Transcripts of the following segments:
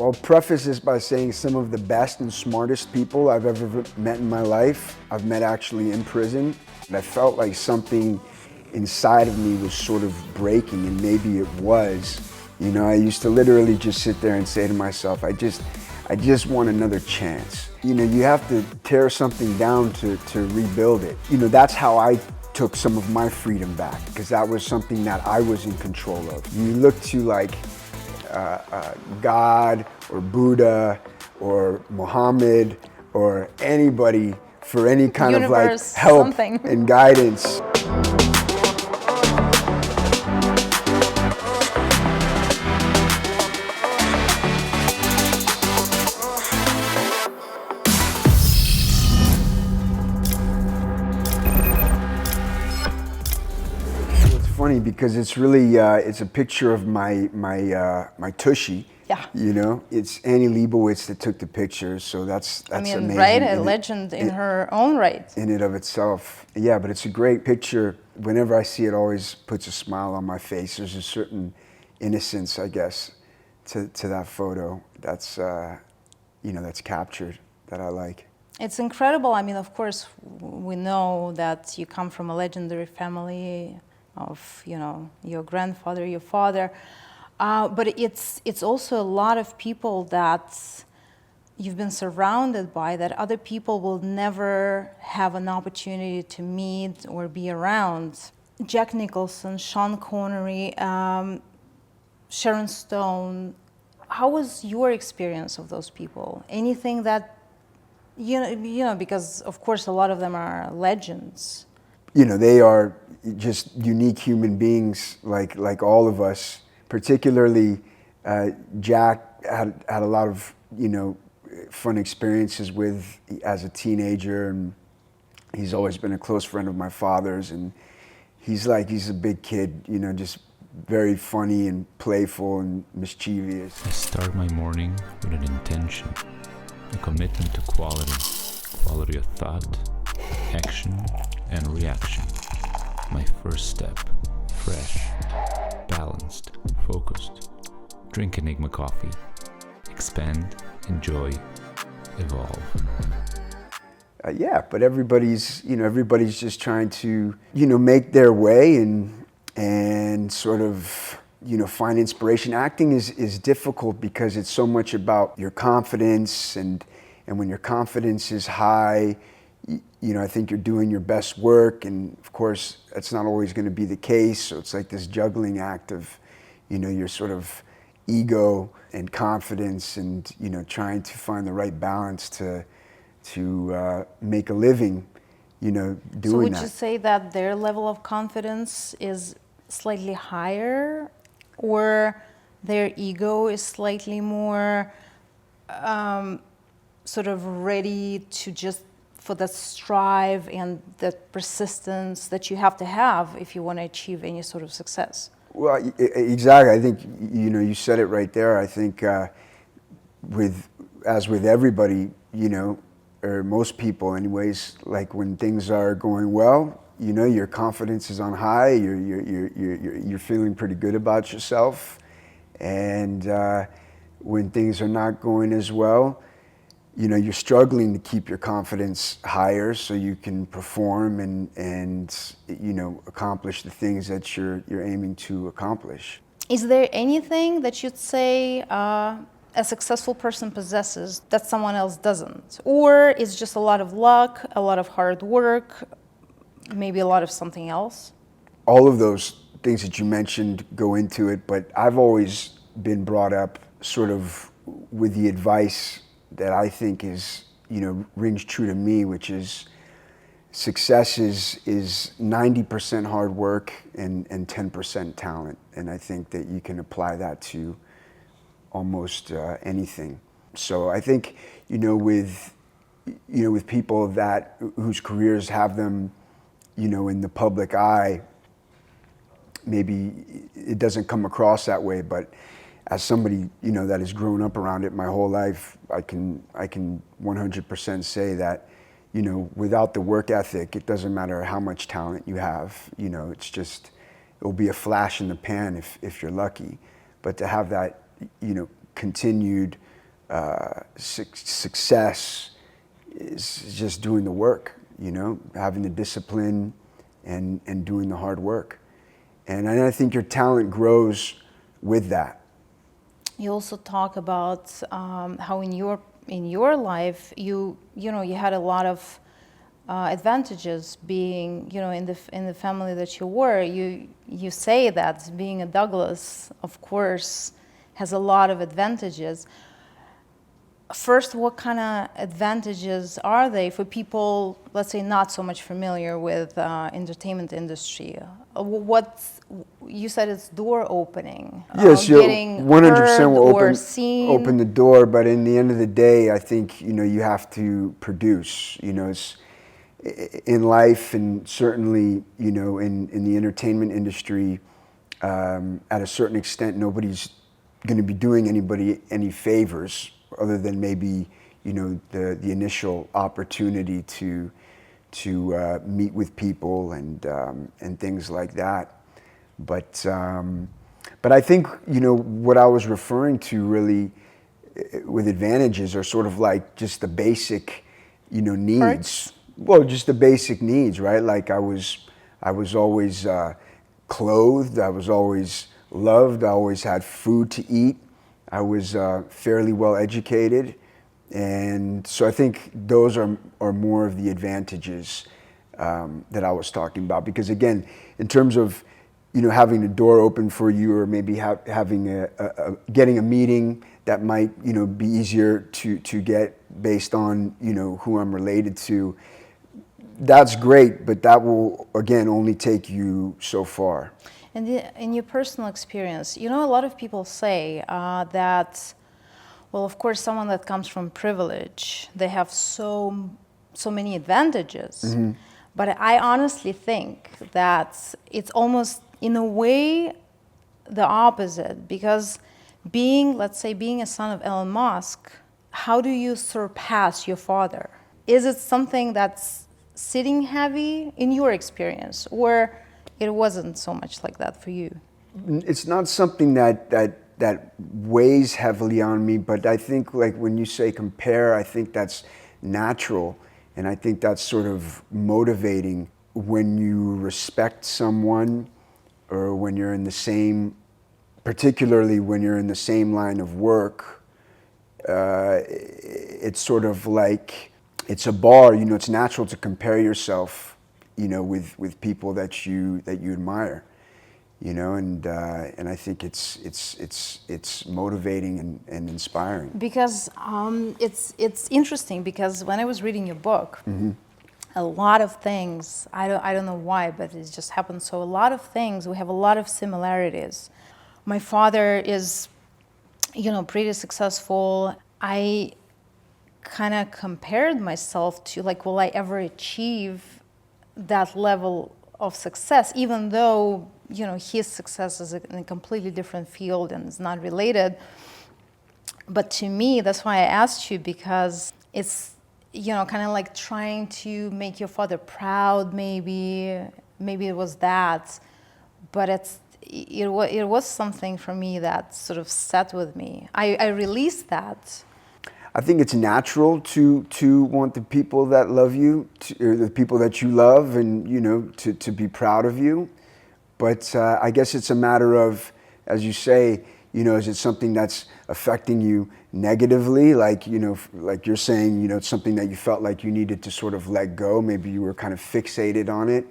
I'll preface this by saying some of the best and smartest people I've ever met in my life, I've met actually in prison. And I felt like something inside of me was sort of breaking, and maybe it was. You know, I used to literally just sit there and say to myself, I just want another chance. You know, you have to tear something down to rebuild it. You know, that's how I took some of my freedom back, because that was something that I was in control of. You look to like God or Buddha or Muhammad or anybody for any kind of like help and guidance. Funny because it's really it's a picture of my tushy. Yeah. You know, it's Annie Leibovitz that took the picture, so that's amazing. Right? A legend in her own right. In and of itself. Yeah, but it's a great picture. Whenever I see it, always puts a smile on my face. There's a certain innocence, I guess, to that photo that's you know, that's captured that I like. It's incredible. I mean, of course, we know that you come from a legendary family of, you know, your grandfather, your father, but it's also a lot of people that you've been surrounded by that other people will never have an opportunity to meet or be around. Jack Nicholson, Sean Connery, Sharon Stone. How was your experience of those people? Anything that you know, because of course a lot of them are legends. You know, they are just unique human beings like all of us. Particularly, Jack had a lot of, you know, fun experiences with as a teenager, and he's always been a close friend of my father's, and he's a big kid, you know, just very funny and playful and mischievous. I start my morning with an intention, a commitment to quality of thought, action, and reaction. My first step, fresh, balanced, focused. Drink Enigma Coffee. Expand, enjoy, evolve. Yeah, but everybody's just trying to, you know, make their way and sort of, you know, find inspiration. Acting is difficult because it's so much about your confidence, and when your confidence is high, you know, I think you're doing your best work, and of course that's not always going to be the case. So it's like this juggling act of, you know, your sort of ego and confidence, and, you know, trying to find the right balance to make a living, you know, doing that. So would you say that their level of confidence is slightly higher, or their ego is slightly more sort of ready to just for the strive and the persistence that you have to have if you want to achieve any sort of success? Well, exactly. I think, you know, you said it right there. I think as with everybody, you know, or most people anyways, like when things are going well, you know, your confidence is on high, you're feeling pretty good about yourself. And when things are not going as well, you know, you're struggling to keep your confidence higher so you can perform and you know, accomplish the things that you're aiming to accomplish. Is there anything that you'd say a successful person possesses that someone else doesn't? Or is just a lot of luck, a lot of hard work, maybe a lot of something else? All of those things that you mentioned go into it, but I've always been brought up sort of with the advice that I think is, you know, rings true to me, which is success is 90% hard work and 10% talent. And I think that you can apply that to almost anything. So I think, you know, with people that whose careers have them, you know, in the public eye, maybe it doesn't come across that way, but as somebody, you know, that has grown up around it my whole life, I can 100% say that, you know, without the work ethic, it doesn't matter how much talent you have. You know, it's just, it'll be a flash in the pan if you're lucky. But to have that, you know, continued success is just doing the work, having the discipline and doing the hard work. And I think your talent grows with that. You also talk about how in your life you had a lot of advantages being in the family that you were. You say that being a Douglas, of course, has a lot of advantages. First, what kind of advantages are they for people, let's say, not so much familiar with entertainment industry? What you said, it's door opening. Yes, getting 100% will or seen. open the door, but in the end of the day, I think you have to produce. It's in life, and certainly in the entertainment industry, at a certain extent, nobody's going to be doing anybody any favors, other than maybe the initial opportunity to meet with people and things like that. But I think what I was referring to really with advantages are sort of like just the basic needs. Perks? Well, just the basic needs, right? Like I was always clothed, I was always loved, I always had food to eat. I was fairly well educated, and so I think those are more of the advantages that I was talking about. Because again, in terms of having the door open for you, or maybe having getting a meeting that might be easier to get based on who I'm related to, that's great, but that will again only take you so far. And in your personal experience, a lot of people say that, well, of course, someone that comes from privilege, they have so many advantages. Mm-hmm. But I honestly think that it's almost, in a way, the opposite. Because let's say, being a son of Elon Musk, how do you surpass your father? Is it something that's sitting heavy in your experience, or it wasn't so much like that for you? It's not something that weighs heavily on me, but I think, like, when you say compare, I think that's natural, and I think that's sort of motivating when you respect someone, or when you're in the same, particularly when you're in the same line of work. It's sort of like, it's a bar, it's natural to compare yourself with people that you admire, and I think it's motivating and inspiring. Because it's interesting, because when I was reading your book, mm-hmm. a lot of things, I don't know why, but it just happened. So a lot of things, we have a lot of similarities. My father is, pretty successful. I kind of compared myself to, like, will I ever achieve that level of success, even though his success is in a completely different field and is not related. But to me, that's why I asked you, because it's kind of like trying to make your father proud. Maybe it was that, but it was something for me that sort of sat with me. I released that. I think it's natural to want the people that love you, or the people that you love, and to be proud of you. But I guess it's a matter of, as you say, is it something that's affecting you negatively? Like like you're saying, it's something that you felt like you needed to sort of let go. Maybe you were kind of fixated on it,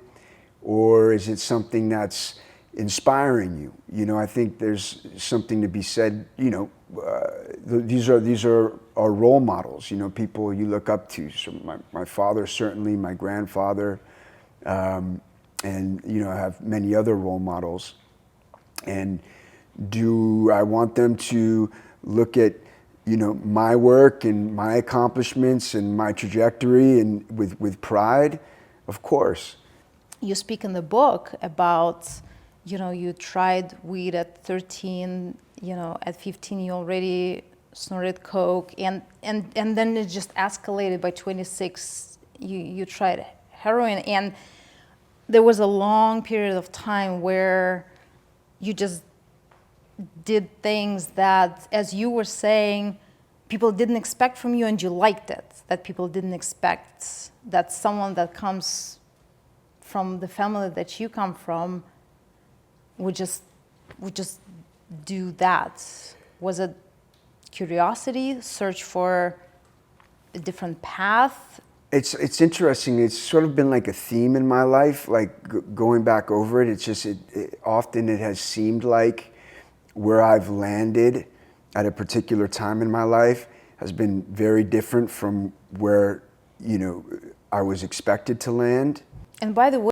or is it something that's inspiring you? I think there's something to be said. These are our role models. People you look up to. So my father, certainly, my grandfather, and I have many other role models. And do I want them to look at my work and my accomplishments and my trajectory and with pride? Of course. You speak in the book about you tried weed at 13, at 15 you already snorted coke, and then it just escalated. By 26 you tried heroin, and there was a long period of time where you just did things that, as you were saying, people didn't expect from you, and you liked it, that people didn't expect that someone that comes from the family that you come from would just do that? Was it curiosity, search for a different path? It's interesting. It's sort of been like a theme in my life, like going back over it. It's just often it has seemed like where I've landed at a particular time in my life has been very different from where, you know, I was expected to land. And by the